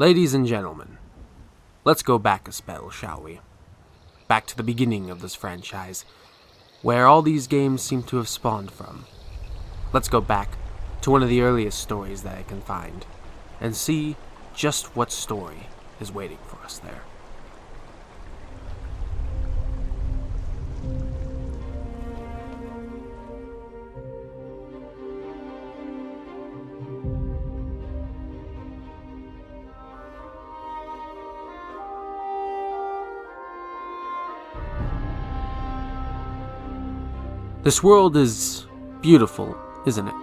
Ladies and gentlemen, let's go back a spell, shall we? Back to the beginning of this franchise, where all these games seem to have spawned from. Let's go back to one of the earliest stories that I can find, and see just what story is waiting for us there. This world is beautiful, isn't it?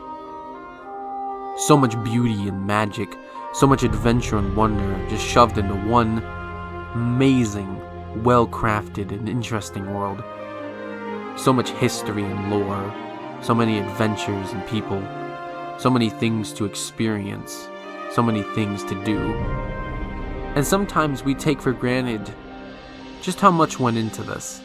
So much beauty and magic, so much adventure and wonder just shoved into one amazing, well-crafted and interesting world. So much history and lore, so many adventures and people, so many things to experience, so many things to do. And sometimes we take for granted just how much went into this.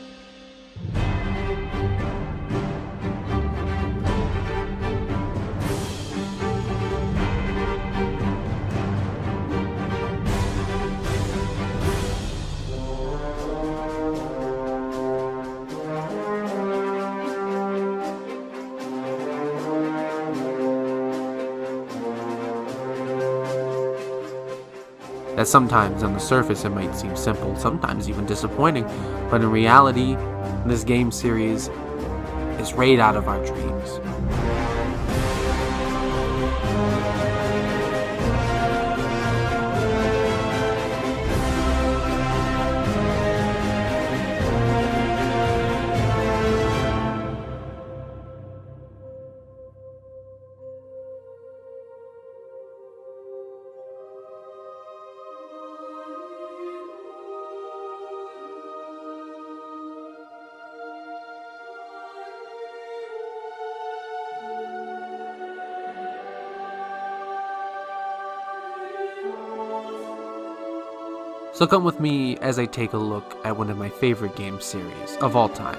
That sometimes on the surface it might seem simple, sometimes even disappointing, but in reality, this game series is right out of our dreams. So come with me as I take a look at one of my favorite game series of all time.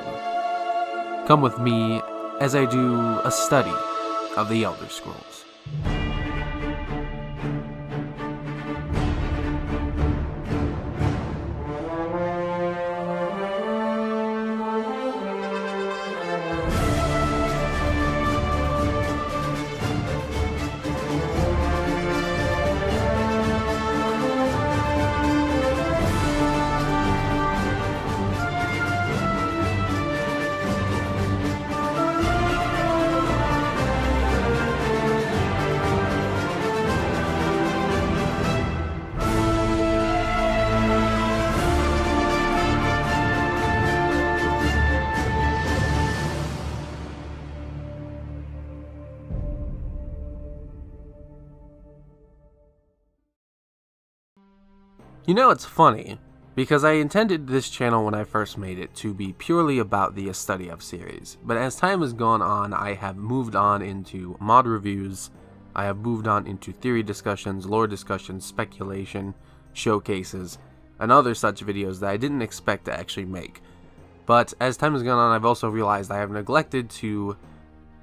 Come with me as I do a study of the Elder Scrolls. You know, it's funny, because I intended this channel when I first made it to be purely about the A Study Of series, but as time has gone on, I have moved on into mod reviews, I have moved on into theory discussions, lore discussions, speculation, showcases, and other such videos that I didn't expect to actually make. But as time has gone on, I've also realized I have neglected to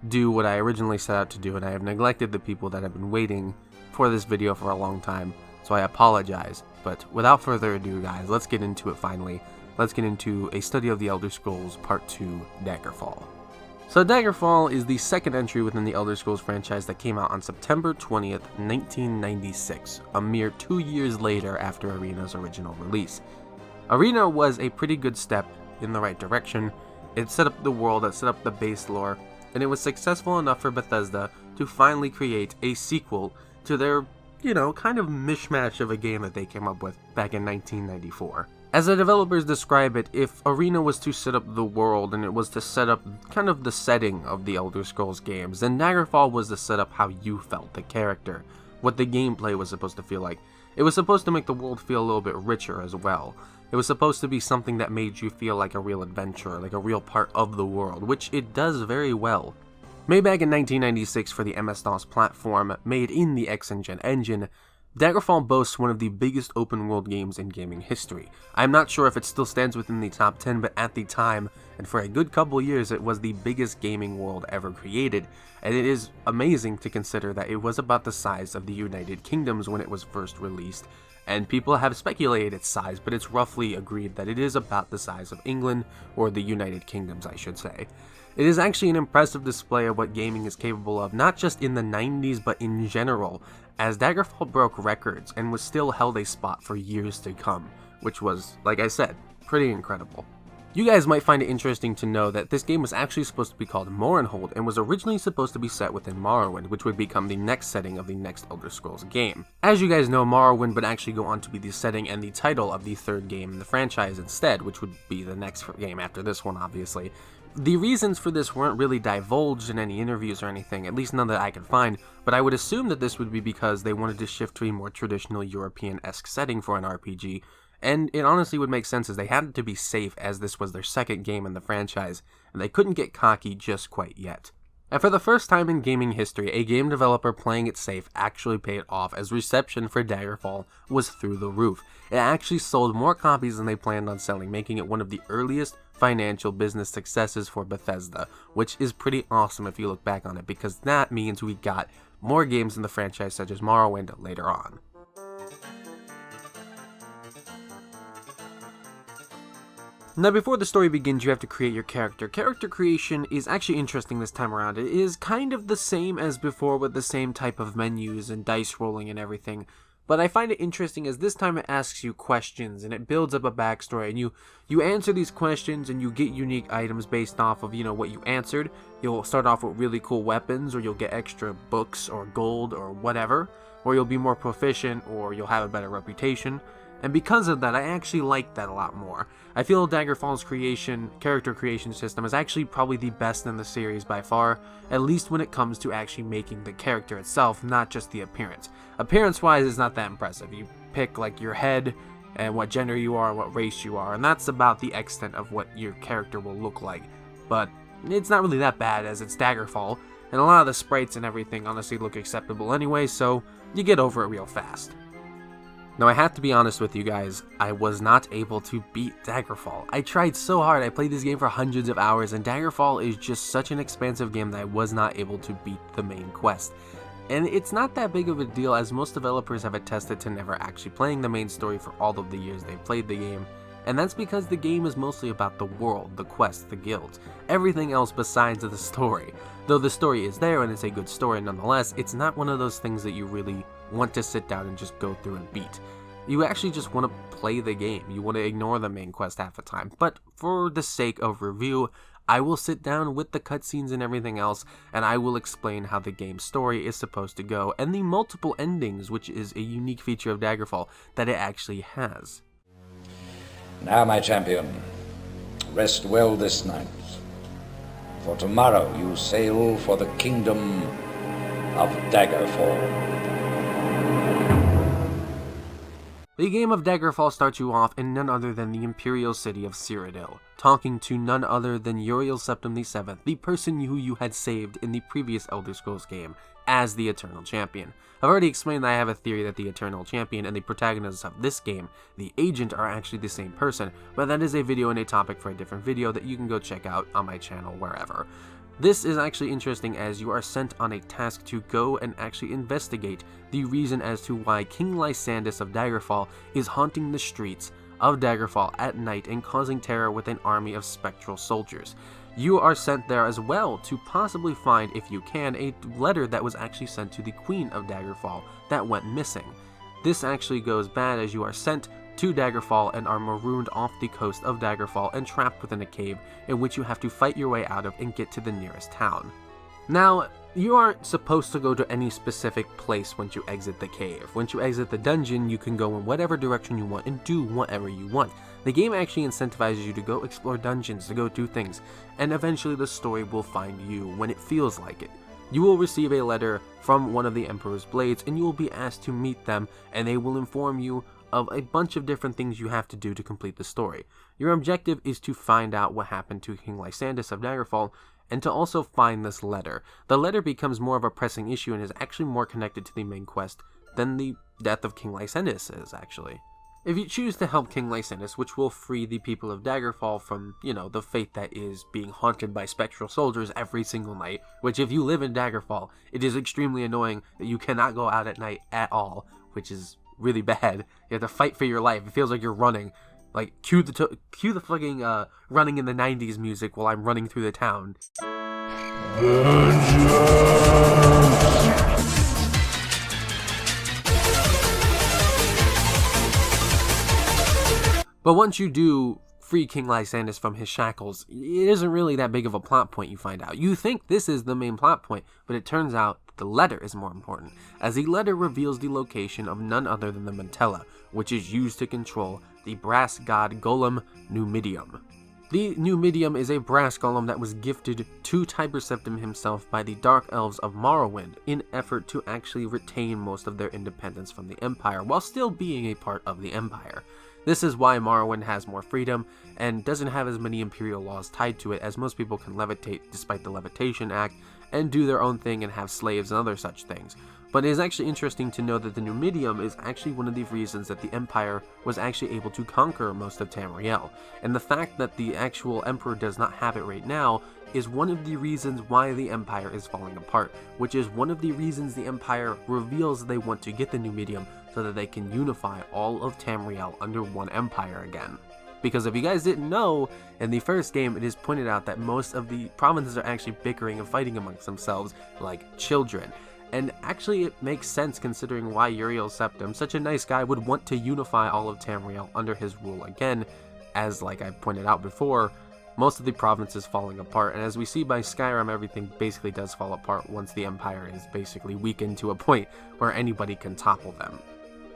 do what I originally set out to do, and I have neglected the people that have been waiting for this video for a long time, so I apologize. But without further ado, guys, let's get into it finally. Let's get into A Study of the Elder Scrolls Part 2, Daggerfall. So Daggerfall is the second entry within the Elder Scrolls franchise that came out on September 20th, 1996, a mere 2 years later after Arena's original release. Arena was a pretty good step in the right direction. It set up the world, it set up the base lore, and it was successful enough for Bethesda to finally create a sequel to their kind of mishmash of a game that they came up with back in 1994. As the developers describe it, if Arena was to set up the world and it was to set up kind of the setting of the Elder Scrolls games, then Daggerfall was to set up how you felt, the character, what the gameplay was supposed to feel like. It was supposed to make the world feel a little bit richer as well. It was supposed to be something that made you feel like a real adventurer, like a real part of the world, which it does very well. Made back in 1996 for the MS-DOS platform, made in the X-Engine engine, Daggerfall boasts one of the biggest open world games in gaming history. I'm not sure if it still stands within the top 10, but at the time, and for a good couple years, it was the biggest gaming world ever created, and it is amazing to consider that it was about the size of the United Kingdoms when it was first released, and people have speculated its size, but it's roughly agreed that it is about the size of England, or the United Kingdoms I should say. It is actually an impressive display of what gaming is capable of, not just in the 90s but in general, as Daggerfall broke records and was still held a spot for years to come, which was, like I said, pretty incredible. You guys might find it interesting to know that this game was actually supposed to be called Mournhold and was originally supposed to be set within Morrowind, which would become the next setting of the next Elder Scrolls game. As you guys know, Morrowind would actually go on to be the setting and the title of the third game in the franchise instead, which would be the next game after this one, obviously. The reasons for this weren't really divulged in any interviews or anything, at least none that I could find, but I would assume that this would be because they wanted to shift to a more traditional European-esque setting for an RPG, and it honestly would make sense as they had to be safe as this was their second game in the franchise, and they couldn't get cocky just quite yet. And for the first time in gaming history, a game developer playing it safe actually paid off as reception for Daggerfall was through the roof. It actually sold more copies than they planned on selling, making it one of the earliest financial business successes for Bethesda, which is pretty awesome if you look back on it, because that means we got more games in the franchise such as Morrowind later on. Now before the story begins, you have to create your character. Character creation is actually interesting this time around. It is kind of the same as before with the same type of menus and dice rolling and everything. But I find it interesting as this time it asks you questions and it builds up a backstory, and you answer these questions and you get unique items based off of, what you answered. You'll start off with really cool weapons, or you'll get extra books or gold or whatever, or you'll be more proficient, or you'll have a better reputation. And because of that, I actually like that a lot more. I feel Daggerfall's character creation system is actually probably the best in the series by far, at least when it comes to actually making the character itself, not just the appearance. Appearance-wise, it's not that impressive. You pick like your head and what gender you are and what race you are, and that's about the extent of what your character will look like. But it's not really that bad as it's Daggerfall, and a lot of the sprites and everything honestly look acceptable anyway, so you get over it real fast. Now I have to be honest with you guys, I was not able to beat Daggerfall. I tried so hard, I played this game for hundreds of hours, and Daggerfall is just such an expansive game that I was not able to beat the main quest. And it's not that big of a deal, as most developers have attested to never actually playing the main story for all of the years they've played the game, and that's because the game is mostly about the world, the quests, the guilds, everything else besides the story. Though the story is there and it's a good story nonetheless, it's not one of those things that you really want to sit down and just go through and beat. You actually just want to play the game. You want to ignore the main quest half the time. But for the sake of review, I will sit down with the cutscenes and everything else, and I will explain how the game's story is supposed to go, and the multiple endings, which is a unique feature of Daggerfall that it actually has. Now, my champion, rest well this night, for tomorrow you sail for the kingdom of Daggerfall. The game of Daggerfall starts you off in none other than the Imperial city of Cyrodiil, talking to none other than Uriel Septim VII, the person who you had saved in the previous Elder Scrolls game, as the Eternal Champion. I've already explained that I have a theory that the Eternal Champion and the protagonists of this game, the Agent, are actually the same person, but that is a video and a topic for a different video that you can go check out on my channel wherever. This is actually interesting as you are sent on a task to go and actually investigate the reason as to why King Lysandus of Daggerfall is haunting the streets of Daggerfall at night and causing terror with an army of spectral soldiers. You are sent there as well to possibly find, if you can, a letter that was actually sent to the Queen of Daggerfall that went missing. This actually goes bad as you are sent to Daggerfall and are marooned off the coast of Daggerfall and trapped within a cave in which you have to fight your way out of and get to the nearest town. Now, you aren't supposed to go to any specific place once you exit the cave. Once you exit the dungeon, you can go in whatever direction you want and do whatever you want. The game actually incentivizes you to go explore dungeons, to go do things, and eventually the story will find you when it feels like it. You will receive a letter from one of the Emperor's Blades, and you will be asked to meet them, and they will inform you of a bunch of different things you have to do to complete the story. Your objective is to find out what happened to King Lysandus of Daggerfall, and to also find this letter. The letter becomes more of a pressing issue and is actually more connected to the main quest than the death of King Lysanus is, actually. If you choose to help King Lysanus, which will free the people of Daggerfall from, the fate that is being haunted by spectral soldiers every single night, which if you live in Daggerfall, it is extremely annoying that you cannot go out at night at all, which is really bad. You have to fight for your life. It feels like you're running. Like, cue the fucking, running in the 90s music while I'm running through the town. But once you do free King Lysanus from his shackles, it isn't really that big of a plot point, you find out. You think this is the main plot point, but it turns out the letter is more important, as the letter reveals the location of none other than the Mantella, which is used to control the brass god golem Numidium. The Numidium is a brass golem that was gifted to Tiber Septim himself by the Dark Elves of Morrowind in effort to actually retain most of their independence from the Empire while still being a part of the Empire. This is why Morrowind has more freedom and doesn't have as many imperial laws tied to it, as most people can levitate despite the Levitation Act and do their own thing and have slaves and other such things. But it is actually interesting to know that the Numidium is actually one of the reasons that the Empire was actually able to conquer most of Tamriel. And the fact that the actual Emperor does not have it right now is one of the reasons why the Empire is falling apart, which is one of the reasons the Empire reveals they want to get the Numidium so that they can unify all of Tamriel under one empire again. Because if you guys didn't know, in the first game it is pointed out that most of the provinces are actually bickering and fighting amongst themselves like children. And actually it makes sense considering why Uriel Septim, such a nice guy, would want to unify all of Tamriel under his rule again, as like I pointed out before, most of the provinces falling apart, and as we see by Skyrim, everything basically does fall apart once the Empire is basically weakened to a point where anybody can topple them.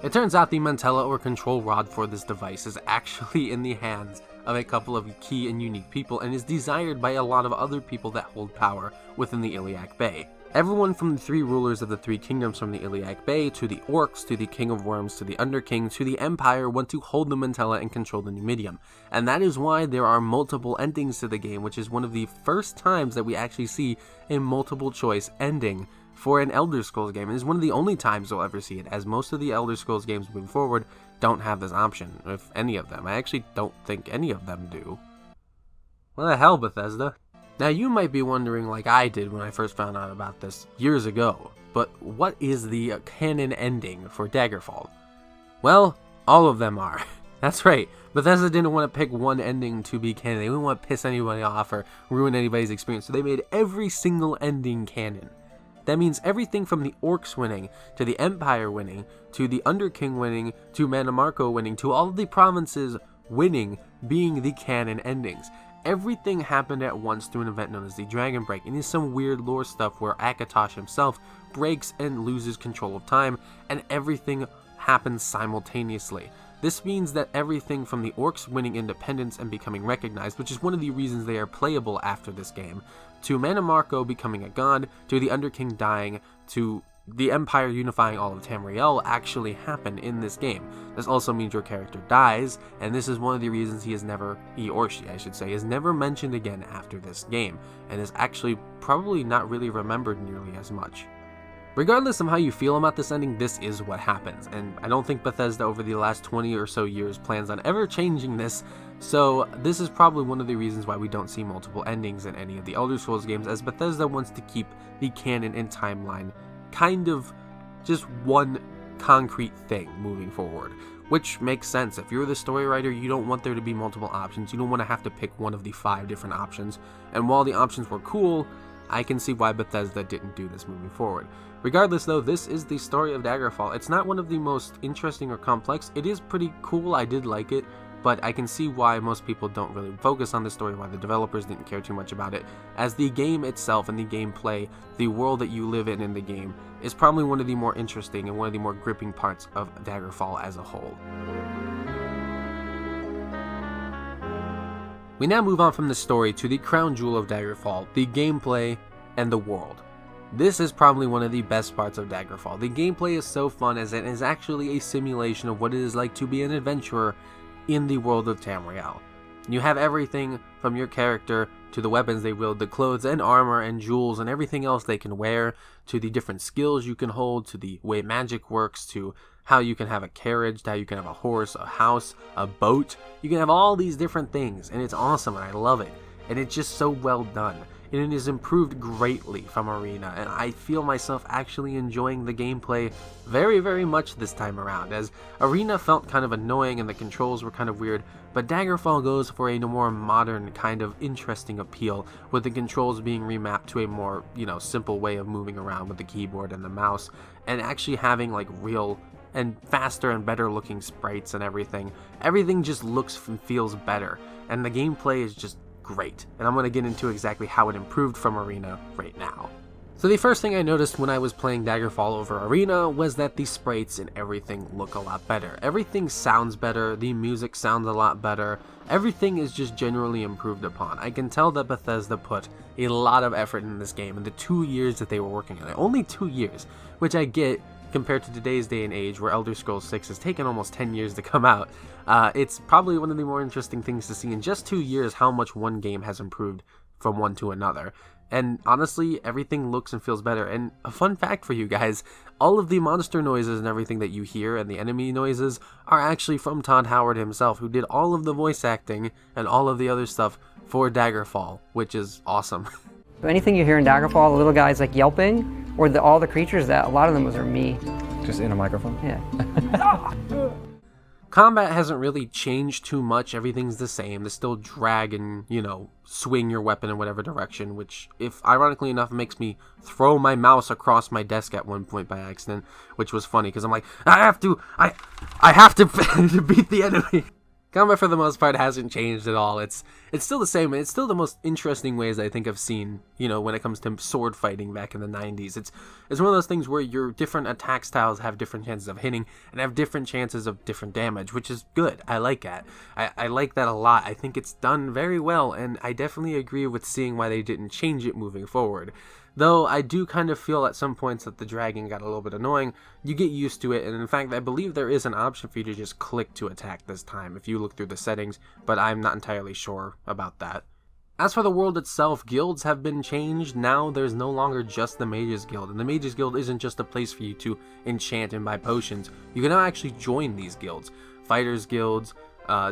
It turns out the Mantella or control rod for this device is actually in the hands of a couple of key and unique people and is desired by a lot of other people that hold power within the Iliac Bay. Everyone from the three rulers of the three kingdoms from the Iliac Bay, to the Orcs, to the King of Worms, to the Underking, to the Empire want to hold the Mantella and control the Numidium. And that is why there are multiple endings to the game, which is one of the first times that we actually see a multiple choice ending for an Elder Scrolls game. It is one of the only times you'll ever see it, as most of the Elder Scrolls games moving forward don't have this option, if any of them. I actually don't think any of them do. What the hell, Bethesda? Now you might be wondering, like I did when I first found out about this years ago, but what is the canon ending for Daggerfall? Well, all of them are. That's right, Bethesda didn't want to pick one ending to be canon. They didn't want to piss anybody off or ruin anybody's experience, so they made every single ending canon. That means everything from the Orcs winning, to the Empire winning, to the Underking winning, to Mannimarco winning, to all of the provinces winning being the canon endings. Everything happened at once through an event known as the Dragon Break, and is some weird lore stuff where Akatosh himself breaks and loses control of time, and everything happens simultaneously. This means that everything from the Orcs winning independence and becoming recognized, which is one of the reasons they are playable after this game, to Mannimarco becoming a god, to the Underking dying, to the Empire unifying all of Tamriel actually happen in this game. This also means your character dies, and this is one of the reasons he or she is never mentioned again after this game, and is actually probably not really remembered nearly as much. Regardless of how you feel about this ending, this is what happens, and I don't think Bethesda over the last 20 or so years plans on ever changing this, so this is probably one of the reasons why we don't see multiple endings in any of the Elder Scrolls games, as Bethesda wants to keep the canon and timeline kind of just one concrete thing moving forward, which makes sense. If you're the story writer, you don't want there to be multiple options. You don't want to have to pick one of the 5 different options, and while the options were cool, I can see why Bethesda didn't do this moving forward. Regardless though, this is the story of Daggerfall. It's not one of the most interesting or complex. It is pretty cool, I did like it, but I can see why most people don't really focus on the story, why the developers didn't care too much about it, as the game itself and the gameplay, the world that you live in the game, is probably one of the more interesting and one of the more gripping parts of Daggerfall as a whole. We now move on from the story to the crown jewel of Daggerfall, the gameplay and the world. This is probably one of the best parts of Daggerfall. The gameplay is so fun as it is actually a simulation of what it is like to be an adventurer in the world of Tamriel. You have everything from your character to the weapons they wield, the clothes and armor and jewels and everything else they can wear, to the different skills you can hold, to the way magic works, to how you can have a carriage, to how you can have a horse, a house, a boat. You can have all these different things, and it's awesome, and I love it. And it's just so well done. And it is improved greatly from Arena, and I feel myself actually enjoying the gameplay very, very much this time around, as Arena felt kind of annoying and the controls were kind of weird, but Daggerfall goes for a more modern kind of interesting appeal, with the controls being remapped to a more, simple way of moving around with the keyboard and the mouse, and actually having like real and faster and better looking sprites and everything. Everything just looks and feels better, and the gameplay is just great, and I'm going to get into exactly how it improved from Arena right now. So the first thing I noticed when I was playing Daggerfall over Arena was that the sprites and everything look a lot better. Everything sounds better, the music sounds a lot better, everything is just generally improved upon. I can tell that Bethesda put a lot of effort in this game in the 2 years that they were working on it. Only 2 years, which I get compared to today's day and age where Elder Scrolls 6 has taken almost 10 years to come out. It's probably one of the more interesting things to see in just 2 years how much one game has improved from one to another. And honestly, everything looks and feels better. And a fun fact for you guys, all of the monster noises and everything that you hear and the enemy noises are actually from Todd Howard himself, who did all of the voice acting and all of the other stuff for Daggerfall, which is awesome. So anything you hear in Daggerfall, the little guys like yelping, or all the creatures, that a lot of them are me. Just in a microphone? Yeah. Combat hasn't really changed too much. Everything's the same. They still drag and, swing your weapon in whatever direction, which, if ironically enough, makes me throw my mouse across my desk at one point by accident, which was funny because I'm like, I have to to beat the enemy. Combat for the most part hasn't changed at all. It's still the same. It's still the most interesting ways I think I've seen, when it comes to sword fighting back in the 90s. It's one of those things where your different attack styles have different chances of hitting and have different chances of different damage, which is good. I like that. I like that a lot. I think it's done very well, and I definitely agree with seeing why they didn't change it moving forward. Though I do kind of feel at some points that the dragging got a little bit annoying. You get used to it, and in fact I believe there is an option for you to just click to attack this time if you look through the settings, but I'm not entirely sure about that. As for the world itself, guilds have been changed. Now there's no longer just the Mages Guild, and the Mages Guild isn't just a place for you to enchant and buy potions. You can now actually join these guilds. Fighters guilds,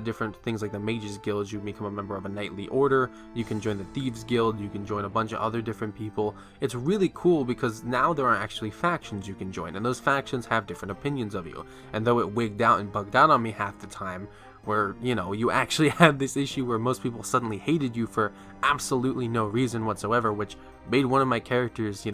different things like the Mages Guild, you become a member of a knightly order, you can join the Thieves Guild, you can join a bunch of other different people. It's really cool because now there are actually factions you can join, and those factions have different opinions of you. And though it wigged out and bugged out on me half the time, where, you actually had this issue where most people suddenly hated you for absolutely no reason whatsoever, which made one of my characters,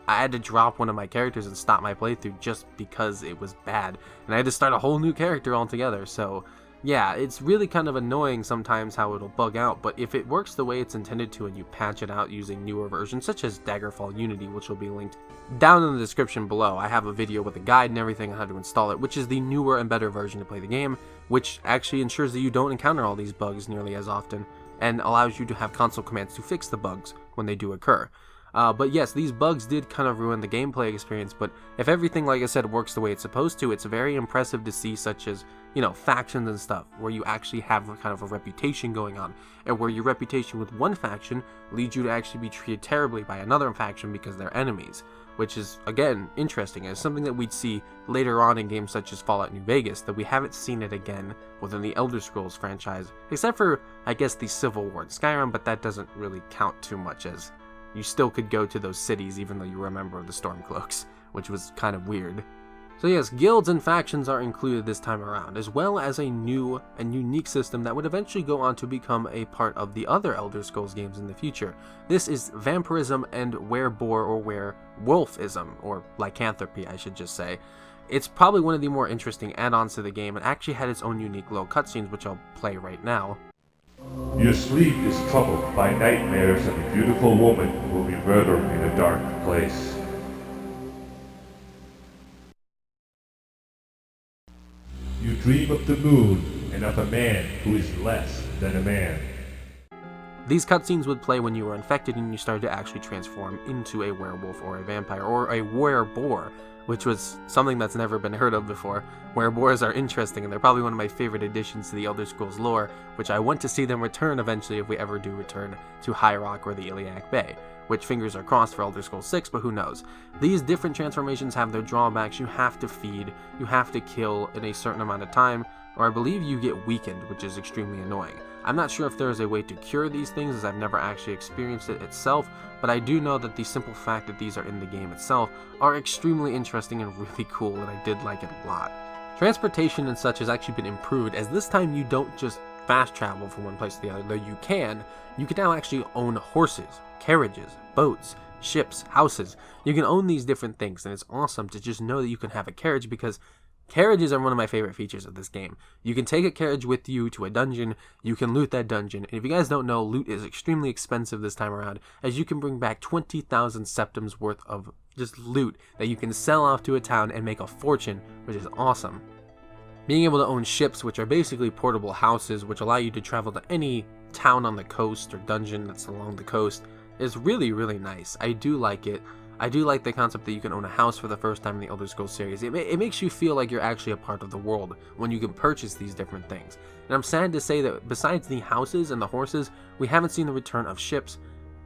I had to drop one of my characters and stop my playthrough just because it was bad, and I had to start a whole new character altogether. So yeah, it's really kind of annoying sometimes how it'll bug out, but if it works the way it's intended to and you patch it out using newer versions such as Daggerfall Unity, which will be linked down in the description below. I have a video with a guide and everything on how to install it, which is the newer and better version to play the game, which actually ensures that you don't encounter all these bugs nearly as often and allows you to have console commands to fix the bugs when they do occur. But yes, these bugs did kind of ruin the gameplay experience, but if everything, like I said, works the way it's supposed to, it's very impressive to see, such as, factions and stuff, where you actually have kind of a reputation going on, and where your reputation with one faction leads you to actually be treated terribly by another faction because they're enemies, which is, again, interesting. It's something that we'd see later on in games such as Fallout New Vegas, that we haven't seen it again within the Elder Scrolls franchise, except for, I guess, the Civil War in Skyrim, but that doesn't really count too much, as you still could go to those cities even though you were a member of the Stormcloaks, which was kind of weird. So yes, guilds and factions are included this time around, as well as a new and unique system that would eventually go on to become a part of the other Elder Scrolls games in the future. This is vampirism and wereboar or werewolfism, or lycanthropy I should just say. It's probably one of the more interesting add-ons to the game, and actually had its own unique little cutscenes, which I'll play right now. Your sleep is troubled by nightmares of a beautiful woman who will be murdered in a dark place. You dream of the moon and of a man who is less than a man. These cutscenes would play when you were infected and you started to actually transform into a werewolf or a vampire or a wereboar, which was something that's never been heard of before. Wereboars are interesting, and they're probably one of my favorite additions to the Elder Scrolls lore, which I want to see them return eventually if we ever do return to High Rock or the Iliac Bay, which fingers are crossed for Elder Scrolls 6, but who knows. These different transformations have their drawbacks. You have to feed, you have to kill in a certain amount of time, or I believe you get weakened, which is extremely annoying. I'm not sure if there is a way to cure these things, as I've never actually experienced it itself, but I do know that the simple fact that these are in the game itself are extremely interesting and really cool, and I did like it a lot. Transportation and such has actually been improved, as this time you don't just fast travel from one place to the other, though you can now actually own horses, carriages, boats, ships, houses. You can own these different things, and it's awesome to just know that you can have a carriage, because carriages are one of my favorite features of this game. You can take a carriage with you to a dungeon, you can loot that dungeon, and if you guys don't know, loot is extremely expensive this time around, as you can bring back 20,000 septims worth of just loot that you can sell off to a town and make a fortune, which is awesome. Being able to own ships, which are basically portable houses, which allow you to travel to any town on the coast or dungeon that's along the coast, is really, really nice. I do like it. I do like the concept that you can own a house for the first time in the Elder Scrolls series. It makes you feel like you're actually a part of the world when you can purchase these different things. And I'm sad to say that besides the houses and the horses, we haven't seen the return of ships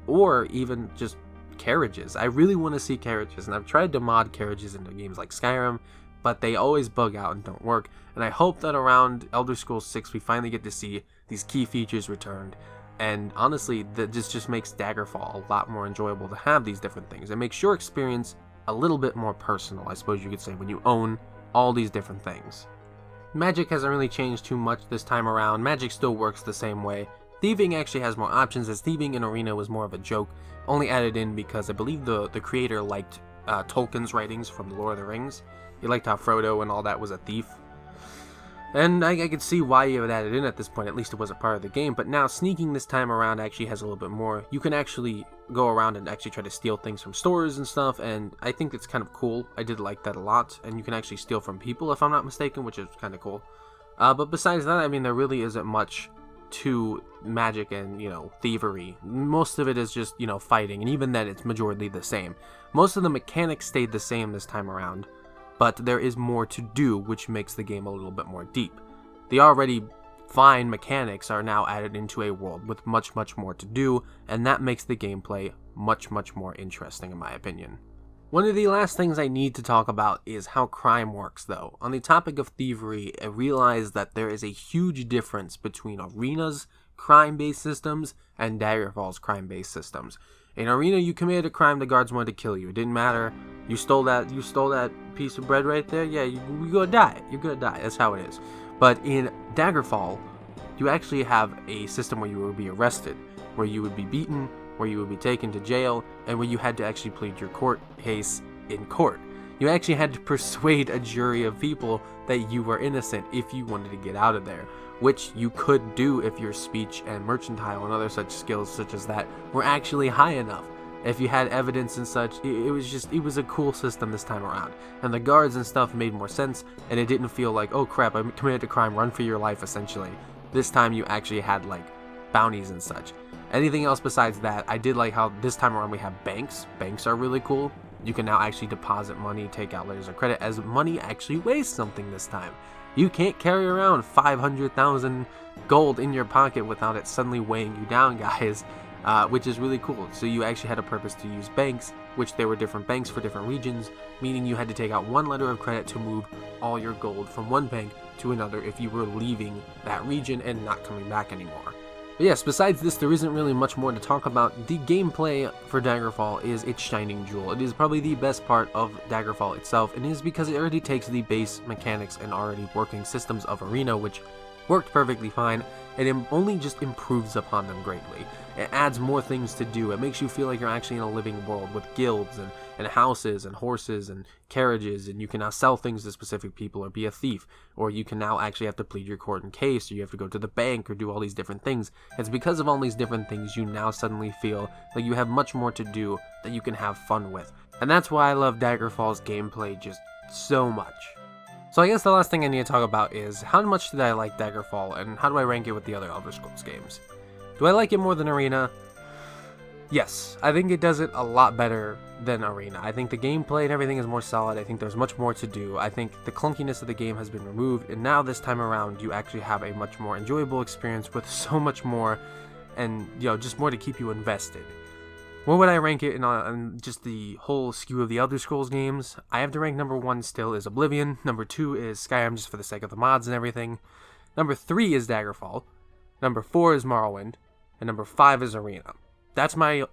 or even just carriages. I really want to see carriages, and I've tried to mod carriages into games like Skyrim, but they always bug out and don't work. And I hope that around Elder Scrolls 6 we finally get to see these key features returned. And honestly, that just makes Daggerfall a lot more enjoyable to have these different things. It makes your experience a little bit more personal, I suppose you could say, when you own all these different things. Magic hasn't really changed too much this time around. Magic still works the same way. Thieving actually has more options, as thieving in Arena was more of a joke, only added in because I believe the creator liked Tolkien's writings from The Lord of the Rings. He liked how Frodo and all that was a thief. And I could see why you would add it in at this point, at least it was a part of the game, but now sneaking this time around actually has a little bit more. You can actually go around and actually try to steal things from stores and stuff, and I think it's kind of cool. I did like that a lot, and you can actually steal from people if I'm not mistaken, which is kind of cool. But besides that, I mean, there really isn't much to magic and, thievery. Most of it is just, fighting, and even then it's majority the same. Most of the mechanics stayed the same this time around, but there is more to do, which makes the game a little bit more deep. The already fine mechanics are now added into a world with much, much more to do, and that makes the gameplay much, much more interesting in my opinion. One of the last things I need to talk about is how crime works, though. On the topic of thievery, I realized that there is a huge difference between Arena's crime-based systems and Daggerfall's crime-based systems. In Arena, you committed a crime, the guards wanted to kill you. It didn't matter. You stole that piece of bread right there. Yeah, you're gonna die. You're gonna die. That's how it is. But in Daggerfall, you actually have a system where you would be arrested, where you would be beaten, where you would be taken to jail, and where you had to actually plead your court case in court. You actually had to persuade a jury of people that you were innocent if you wanted to get out of there, which you could do if your speech and mercantile and other such skills such as that were actually high enough. If you had evidence and such, it was a cool system this time around. And the guards and stuff made more sense, and it didn't feel like, oh crap, I committed a crime, run for your life, essentially. This time you actually had, bounties and such. Anything else besides that, I did like how this time around we have banks. Banks are really cool. You can now actually deposit money, take out letters of credit, as money actually weighs something this time. You can't carry around 500,000 gold in your pocket without it suddenly weighing you down, guys, which is really cool. So you actually had a purpose to use banks, which there were different banks for different regions, meaning you had to take out one letter of credit to move all your gold from one bank to another if you were leaving that region and not coming back anymore. But yes, besides this, there isn't really much more to talk about. The gameplay for Daggerfall is its shining jewel. It is probably the best part of Daggerfall itself, and it is because it already takes the base mechanics and already working systems of Arena, which worked perfectly fine, and it only just improves upon them greatly. It adds more things to do. It makes you feel like you're actually in a living world with guilds and houses and horses and carriages, and you can now sell things to specific people or be a thief, or you can now actually have to plead your court in case, or you have to go to the bank or do all these different things. It's because of all these different things you now suddenly feel like you have much more to do that you can have fun with. And that's why I love Daggerfall's gameplay just so much. So I guess the last thing I need to talk about is how much did I like Daggerfall and how do I rank it with the other Elder Scrolls games? Do I like it more than Arena? Yes, I think it does it a lot better than Arena. I think the gameplay and everything is more solid. I think there's much more to do. I think the clunkiness of the game has been removed, and now this time around you actually have a much more enjoyable experience with so much more, and just more to keep you invested. Where would I rank it on just the whole skew of the Elder Scrolls games? I have to rank number 1 still is Oblivion, number 2 is Skyrim just for the sake of the mods and everything, number 3 is Daggerfall, number 4 is Morrowind, and number 5 is Arena. That's my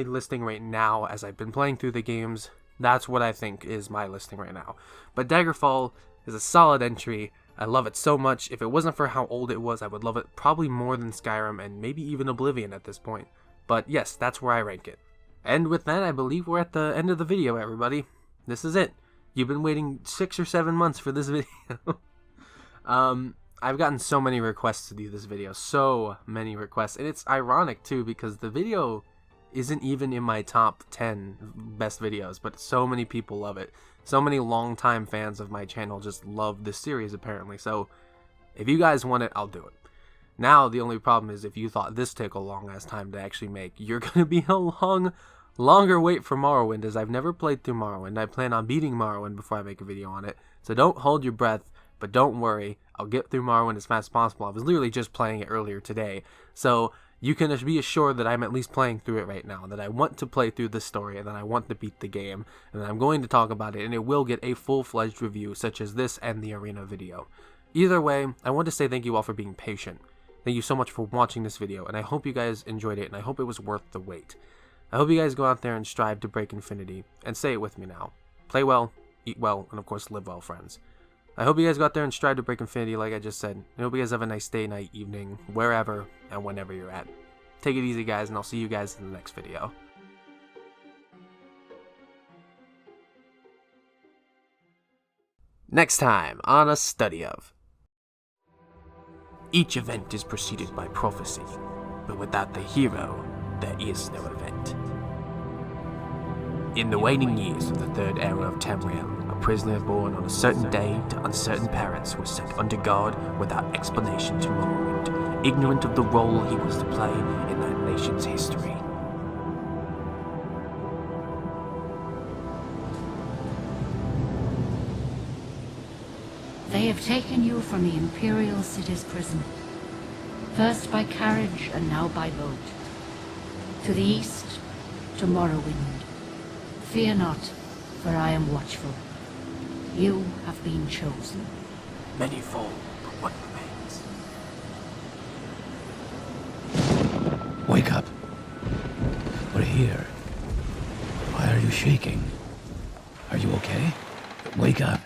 listing right now as I've been playing through the games. That's what I think is my listing right now. But Daggerfall is a solid entry. I love it so much. If it wasn't for how old it was, I would love it probably more than Skyrim and maybe even Oblivion at this point. But yes, that's where I rank it. And with that, I believe we're at the end of the video, everybody. This is it. You've been waiting 6 or 7 months for this video. I've gotten so many requests to do this video. So many requests. And it's ironic, too, because the video isn't even in my top 10 best videos. But so many people love it. So many longtime fans of my channel just love this series, apparently. So if you guys want it, I'll do it. Now, the only problem is if you thought this took a long-ass time to actually make, you're going to be a longer wait for Morrowind, as I've never played through Morrowind. I plan on beating Morrowind before I make a video on it. So don't hold your breath, but don't worry. I'll get through Morrowind as fast as possible. I was literally just playing it earlier today. So you can be assured that I'm at least playing through it right now, that I want to play through this story, and that I want to beat the game, and that I'm going to talk about it, and it will get a full-fledged review, such as this and the Arena video. Either way, I want to say thank you all for being patient. Thank you so much for watching this video, and I hope you guys enjoyed it, and I hope it was worth the wait. I hope you guys go out there and strive to break infinity, and say it with me now. Play well, eat well, and of course live well, friends. I hope you guys go out there and strive to break infinity like I just said. I hope you guys have a nice day, night, evening, wherever, and whenever you're at. Take it easy, guys, and I'll see you guys in the next video. Next time on A Study Of. Each event is preceded by prophecy, but without the hero, there is no event. In the waning years of the third era of Tamriel, a prisoner born on a certain day to uncertain parents was sent under guard without explanation to Morrowind, ignorant of the role he was to play in that nation's history. They have taken you from the Imperial City's prison, first by carriage and now by boat. To the east, to Morrowind. Fear not, for I am watchful. You have been chosen. Many fall, but one remains. Wake up. We're here. Why are you shaking? Are you okay? Wake up.